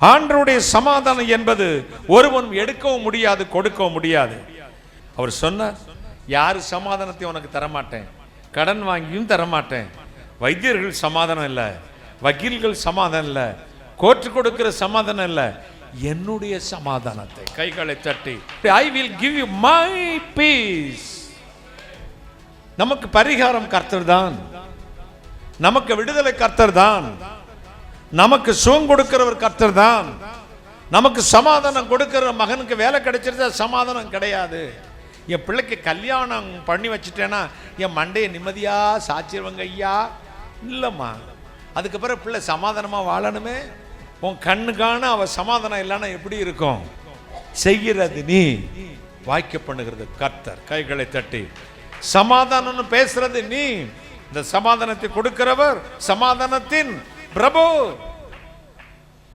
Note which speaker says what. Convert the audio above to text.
Speaker 1: ஆண்டவருடைய சமாதானம் என்பது ஒருவன் எடுக்கவும் முடியாது, கொடுக்கவும் முடியாது. அவர் சொன்னார், யாரு சமாதானத்தை உனக்கு தரமாட்டேன், கடன் வாங்கியும் தரமாட்டேன். வைத்தியர்கள் சமாதானம் இல்லை, வக்கீல்கள் சமாதானம் இல்லை, கோர்ட்டு கொடுக்கிற சமாதானம் இல்லை, என்னுடைய சமாதானத்தை. கைகளை தட்டி, I will give you my peace. நமக்கு பரிகாரம் கர்த்தர் தான், நமக்கு விடுதலை கர்த்தர் தான், நமக்கு சுகம் கொடுக்கிறவர் கர்த்தர் தான். நமக்கு சமாதானம் கொடுக்கிற மகனுக்கு வேலை கிடைச்சிருந்தா சமாதானம் கிடையாது. என் பிள்ளைக்கு கல்யாணம் பண்ணி வச்சுட்டேன்னா என் மண்டையை நிம்மதியா சாச்சிருவங்க ஐயா. இல்லைம்மா, அதுக்கப்புறம் பிள்ளை சமாதானமா வாழணுமே. உன் கண்ணுக்கான அவ சமாதானம் இல்லைன்னா எப்படி இருக்கும்? செய்கிறது நீ, வாய்க்க பண்ணுகிறது கர்த்தர். கைகளை தட்டி, சமாதானம்னு பேசுறது நீ, இந்த சமாதானத்தை கொடுக்கிறவர் சமாதானத்தின் பிரபு.